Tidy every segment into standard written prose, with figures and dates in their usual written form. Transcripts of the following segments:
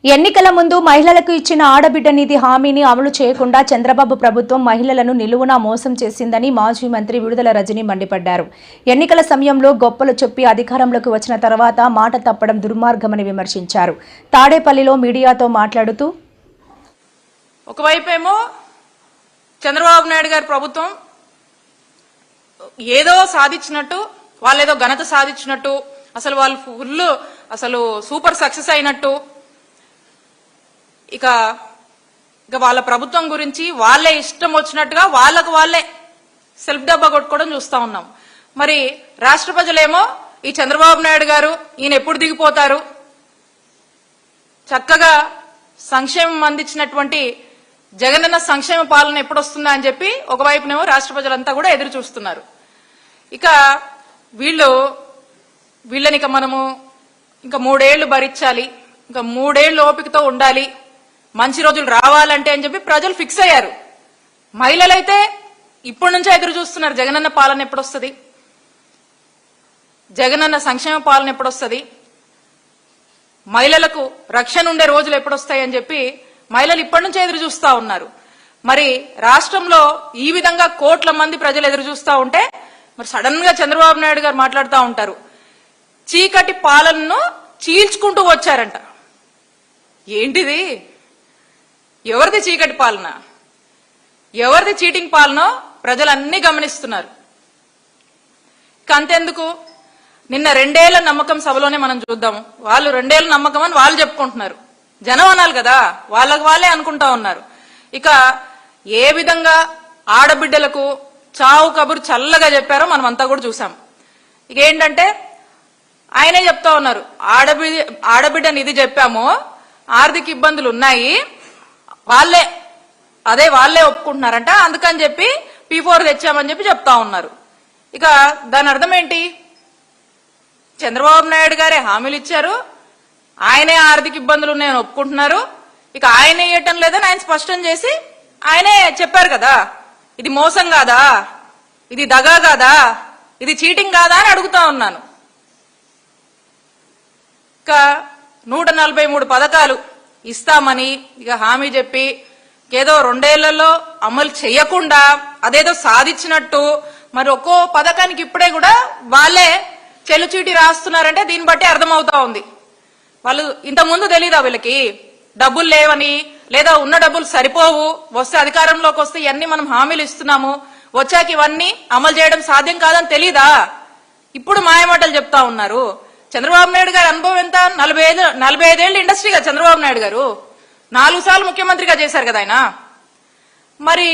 ఎన్నికల ముందు మహిళలకు ఇచ్చిన ఆడబిడ్డ నిధి హామీని అమలు చేయకుండా చంద్రబాబు ప్రభుత్వం మహిళలను నిలువునా మోసం చేసిందని మాజీ మంత్రి విడుదల రజని మండిపడ్డారు. ఎన్నికల సమయంలో గొప్పలు చెప్పి అధికారంలోకి వచ్చిన తర్వాత మాట తప్పడం దుర్మార్గమని విమర్శించారు. తాడేపల్లిలో మీడియాతో మాట్లాడుతూ ఒకవైపేమో చంద్రబాబు నాయుడు గారి ప్రభుత్వం ఏదో సాధించినట్టు, వాళ్ళేదో ఘనత సాధించినట్టు, అసలు వాళ్ళు ఫుల్ సూపర్ సక్సెస్ అయినట్టు, ఇక వాళ్ళ ప్రభుత్వం గురించి వాళ్ళే ఇష్టం వచ్చినట్టుగా వాళ్ళకు వాళ్ళే సెల్ఫ్ డబ్బా కొట్టుకోవడం చూస్తా ఉన్నాం. మరి రాష్ట్ర ప్రజలేమో ఈ చంద్రబాబు నాయుడు గారు ఈయన ఎప్పుడు దిగిపోతారు, చక్కగా సంక్షేమం అందించినటువంటి జగనన్న సంక్షేమ పాలన ఎప్పుడు వస్తుందా అని చెప్పి ఒకవైపునేమో రాష్ట్ర ప్రజలంతా కూడా ఎదురు చూస్తున్నారు. ఇక వీళ్ళని ఇక మనము ఇంకా 3 ఏళ్లు భరించాలి, ఇంకా 3 ఏళ్లు ఓపికతో ఉండాలి, మంచి రోజులు రావాలంటే అని చెప్పి ప్రజలు ఫిక్స్ అయ్యారు. మహిళలైతే ఇప్పటి నుంచే ఎదురు చూస్తున్నారు, జగనన్న పాలన ఎప్పుడొస్తుంది, జగనన్న సంక్షేమ పాలన ఎప్పుడొస్తుంది, మహిళలకు రక్షణ ఉండే రోజులు ఎప్పుడొస్తాయి అని చెప్పి మహిళలు ఇప్పటి నుంచే ఎదురు చూస్తా ఉన్నారు. మరి రాష్ట్రంలో ఈ విధంగా కోట్ల మంది ప్రజలు ఎదురు చూస్తా ఉంటే మరి సడన్ గా చంద్రబాబు నాయుడు గారు మాట్లాడుతూ ఉంటారు, చీకటి పాలనను చీల్చుకుంటూ వచ్చారంట. ఏంటిది? ఎవరిది చీకటి పాలన, ఎవరిది చీటింగ్ పాలన ప్రజలన్నీ గమనిస్తున్నారు. అంతెందుకు, నిన్న 2 ఏళ్ల నమ్మకం సభలోనే మనం చూద్దాము. వాళ్ళు 2 ఏళ్ల నమ్మకం అని వాళ్ళు చెప్పుకుంటున్నారు, జనం అనాలి కదా, వాళ్ళకు వాళ్ళే అనుకుంటా ఉన్నారు. ఇక ఏ విధంగా ఆడబిడ్డలకు చావు కబురు చల్లగా చెప్పారో మనం అంతా కూడా చూసాం. ఇక ఏంటంటే ఆయనే చెప్తా ఉన్నారు, ఆడబిడ్డ నిధి చెప్పాము, ఆర్థిక ఇబ్బందులు ఉన్నాయి, వాళ్ళే ఒప్పుకుంటున్నారంట, అందుకని చెప్పి P4 తెచ్చామని చెప్పి చెప్తా ఉన్నారు. ఇక దాని అర్థం ఏంటి? చంద్రబాబు నాయుడు గారే హామీలు ఇచ్చారు, ఆయనే ఆర్థిక ఇబ్బందులు ఉన్నాయని ఒప్పుకుంటున్నారు, ఇక ఆయనే ఇవ్వటం లేదని ఆయన స్పష్టం చేసి ఆయనే చెప్పారు కదా. ఇది మోసం కాదా, ఇది దగా కాదా, ఇది చీటింగ్ కాదా అని అడుగుతా ఉన్నాను. ఇక 143 పథకాలు ఇస్తామని ఇక హామీ చెప్పి ఏదో 2 ఏళ్లలో అమలు చేయకుండా అదేదో సాధించినట్టు మరి ఒక్కో పథకానికి ఇప్పుడే కూడా వాళ్ళే చెల్లుచీటి రాస్తున్నారంటే దీన్ని బట్టి అర్థమవుతా ఉంది. వాళ్ళు ఇంతకుముందు తెలీదా వీళ్ళకి డబ్బులు లేవని, లేదా ఉన్న డబ్బులు సరిపోవు, వస్తే అధికారంలోకి వస్తే ఇవన్నీ మనం హామీలు ఇస్తున్నాము, వచ్చాక ఇవన్నీ అమలు చేయడం సాధ్యం కాదని తెలీదా? ఇప్పుడు మాయమాటలు చెప్తా ఉన్నారు. చంద్రబాబు నాయుడు గారి అనుభవం ఎంత? 45 ఏళ్ళు ఇండస్ట్రీగా చంద్రబాబు నాయుడు గారు 4 సార్లు ముఖ్యమంత్రిగా చేశారు కదా ఆయన. మరి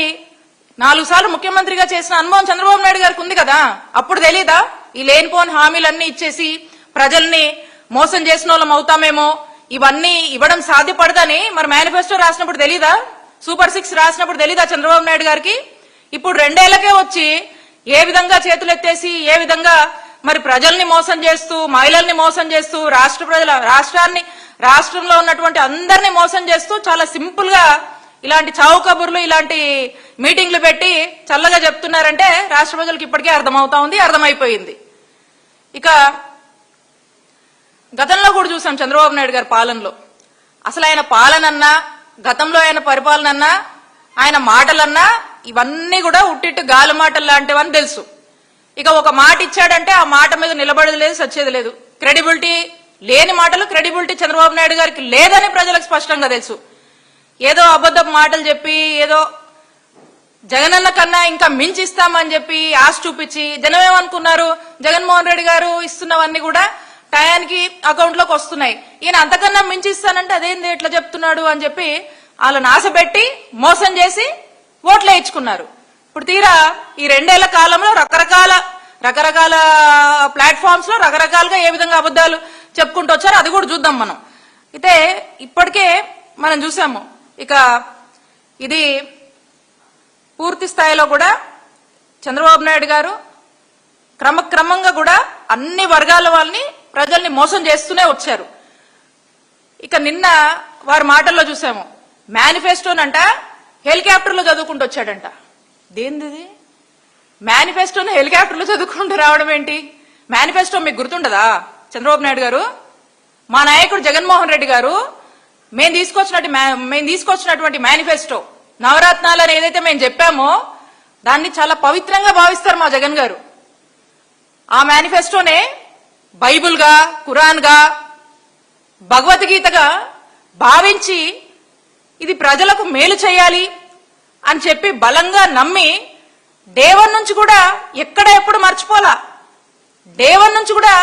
4 సార్లు ముఖ్యమంత్రిగా చేసిన అనుభవం చంద్రబాబు నాయుడు గారికి ఉంది కదా, అప్పుడు తెలీదా ఈ లేనిపోని హామీలన్నీ ఇచ్చేసి ప్రజల్ని మోసం చేసిన వాళ్ళం అవుతామేమో, ఇవన్నీ ఇవ్వడం సాధ్యపడదని మరి మేనిఫెస్టో రాసినప్పుడు తెలీదా, సూపర్ 6 రాసినప్పుడు తెలీదా చంద్రబాబు నాయుడు గారికి? ఇప్పుడు 2 ఏళ్లకే వచ్చి ఏ విధంగా చేతులెత్తేసి ఏ విధంగా మరి ప్రజల్ని మోసం చేస్తూ, మహిళల్ని మోసం చేస్తూ, రాష్ట్రంలో ఉన్నటువంటి అందరినీ మోసం చేస్తూ చాలా సింపుల్ గా ఇలాంటి చావు కబుర్లు, ఇలాంటి మీటింగ్లు పెట్టి చల్లగా చెప్తున్నారంటే రాష్ట్ర ప్రజలకు ఇప్పటికే అర్థమైపోయింది. ఇక గతంలో కూడా చూసాం చంద్రబాబు నాయుడు గారి పాలనలో, అసలు ఆయన పాలనన్నా, గతంలో ఆయన పరిపాలనన్నా, ఆయన మాటలన్నా ఇవన్నీ కూడా ఉట్టిట్టు గాలి మాటలు లాంటివని తెలుసు. ఇక ఒక మాట ఇచ్చాడంటే ఆ మాట మీద నిలబడేది లేదు, సచ్చేది లేదు. క్రెడిబిలిటీ లేని మాటలు, క్రెడిబిలిటీ చంద్రబాబు నాయుడు గారికి లేదని ప్రజలకు స్పష్టంగా తెలుసు. ఏదో అబద్ధపు మాటలు చెప్పి, ఏదో జగనన్న కన్నా ఇంకా మించిస్తామని చెప్పి ఆశ చూపించి జనం ఏమనుకున్నారు, జగన్మోహన్ రెడ్డి గారు ఇస్తున్నవన్నీ కూడా టయానికి అకౌంట్ లోకి వస్తున్నాయి, ఈయన అంతకన్నా మించిస్తానంటే అదేంది ఎట్లా చెప్తున్నాడు అని చెప్పి వాళ్ళని ఆశ పెట్టి మోసం చేసి ఓట్లు వేయించుకున్నారు. ఇప్పుడు తీరా ఈ 2 ఏళ్ల కాలంలో రకరకాల ప్లాట్ఫామ్స్ లో రకరకాలుగా ఏ విధంగా అబద్ధాలు చెప్పుకుంటూ వచ్చారో అది కూడా చూద్దాం మనం. అయితే ఇప్పటికే మనం చూసాము, ఇక ఇది పూర్తి స్థాయిలో కూడా చంద్రబాబు నాయుడు గారు క్రమక్రమంగా కూడా అన్ని వర్గాల వాళ్ళని, ప్రజల్ని మోసం చేస్తూనే వచ్చారు. ఇక నిన్న వారి మాటల్లో చూసాము, మేనిఫెస్టోనంట హెలికాప్టర్లో చదువుకుంటూ వచ్చాడంట. దేనిది మేనిఫెస్టోని హెలికాప్టర్లో చదువుకుంటూ రావడం ఏంటి? మేనిఫెస్టో మీకు గుర్తుండదా చంద్రబాబు నాయుడు గారు? మా నాయకుడు జగన్మోహన్ రెడ్డి గారు మేము తీసుకొచ్చినటువంటి మేనిఫెస్టో నవరత్నాలు అని ఏదైతే మేము చెప్పామో దాన్ని చాలా పవిత్రంగా భావిస్తారు మా జగన్ గారు. ఆ మేనిఫెస్టోనే బైబుల్ గా, ఖురాన్ గా, భగవద్గీతగా భావించి ఇది ప్రజలకు మేలు చేయాలి అని చెప్పి బలంగా నమ్మి దేవుని నుంచి కూడా ఎక్కడ ఎప్పుడు మర్చిపోలా, దేవుని నుంచి కూడా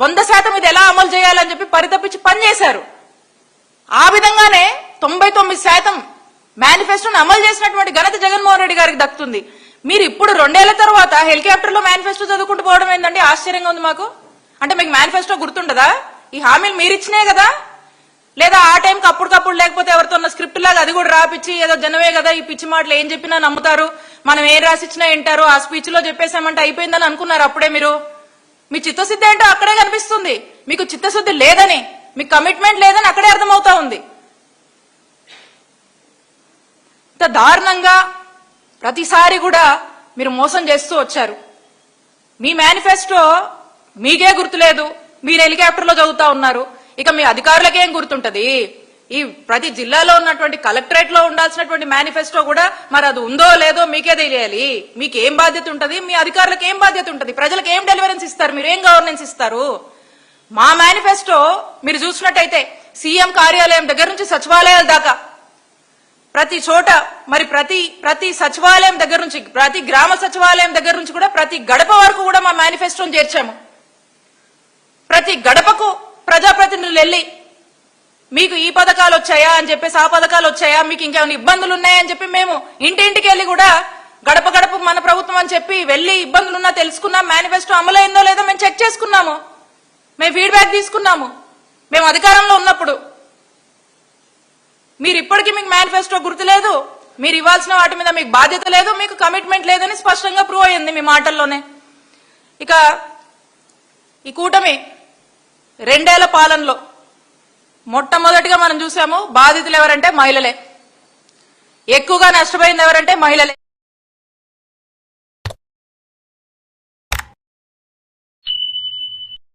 100% ఇది ఎలా అమలు చేయాలని చెప్పి పరితపించి పనిచేశారు. ఆ విధంగానే 99% మేనిఫెస్టోను అమలు చేసినటువంటి ఘనత జగన్మోహన్ రెడ్డి గారికి దక్కుతుంది. మీరు ఇప్పుడు 2 ఏళ్ల తర్వాత హెలికాప్టర్ లో మేనిఫెస్టో చదువుకుంటూ పోవడం ఏంటండి? ఆశ్చర్యంగా ఉంది మాకు. అంటే మీకు మేనిఫెస్టో గుర్తుండదా? ఈ హామీలు మీరు ఇచ్చినాయి కదా, లేదా ఆ టైంకి అప్పటికప్పుడు లేకపోతే ఎవరితో ఉన్న స్క్రిప్ట్ లాగా అది కూడా రాపిచ్చి ఏదో జనమే కదా ఈ పిచ్చి మాటలు ఏం చెప్పినా నమ్ముతారు, మనం ఏం రాసిచ్చినా వింటారు, ఆ స్పీచ్ లో చెప్పేసామంటే అయిపోయిందని అనుకున్నారు అప్పుడే మీరు. మీ చిత్తశుద్ధి ఏంటో అక్కడే కనిపిస్తుంది. మీకు చిత్తశుద్ధి లేదని, మీకు కమిట్మెంట్ లేదని అక్కడే అర్థమవుతా ఉంది. ఇంత దారుణంగా ప్రతిసారి కూడా మీరు మోసం చేస్తూ వచ్చారు. మీ మేనిఫెస్టో మీకే గుర్తులేదు, మీరు హెలికాప్టర్లో చదువుతా ఉన్నారు. ఇక మీ అధికారులకేం గుర్తుంటది? ఈ ప్రతి జిల్లాలో ఉన్నటువంటి కలెక్టరేట్ లో ఉండాల్సినటువంటి మేనిఫెస్టో కూడా మరి అది ఉందో లేదో మీకే తెలియాలి. మీకు ఏం బాధ్యత ఉంటది? మీ అధికారులకు ఏం బాధ్యత ఉంటది? ప్రజలకు ఏం డెలివరెన్స్ ఇస్తారు? మీరు ఏం గవర్నెన్స్ ఇస్తారు? మా మేనిఫెస్టో మీరు చూసినట్టయితే సీఎం కార్యాలయం దగ్గర నుంచి సచివాలయాల దాకా ప్రతి చోట, మరి ప్రతి సచివాలయం దగ్గర నుంచి, ప్రతి గ్రామ సచివాలయం దగ్గర నుంచి కూడా ప్రతి గడప వరకు కూడా మా మేనిఫెస్టోని చేర్చాము. ప్రతి గడపకు ప్రజాప్రతినిధులు వెళ్ళి మీకు ఈ పథకాలు వచ్చాయా అని చెప్పేసి, ఆ పథకాలు వచ్చాయా, మీకు ఇంకేమైనా ఇబ్బందులు ఉన్నాయని చెప్పి మేము ఇంటింటికి వెళ్ళి కూడా గడప గడప మన ప్రభుత్వం అని చెప్పి వెళ్ళి ఇబ్బందులున్నా తెలుసుకున్నాం. మేనిఫెస్టో అమలైందో లేదో మేము చెక్ చేసుకున్నాము, మేము ఫీడ్బ్యాక్ తీసుకున్నాము మేము అధికారంలో ఉన్నప్పుడు. మీరు ఇప్పటికీ మీకు మేనిఫెస్టో గుర్తులేదు, మీరు ఇవ్వాల్సిన వాటి మీద మీకు బాధ్యత లేదు, మీకు కమిట్మెంట్ లేదని స్పష్టంగా ప్రూవ్ అయ్యింది మీ మాటల్లోనే. ఇక ఈ కూటమి 2 ఏళ్ల పాలనలో మొట్టమొదటిగా మనం చూసాము బాధితులు ఎవరంటే మహిళలే, ఎక్కువగా నష్టపోయింది ఎవరంటే మహిళలే.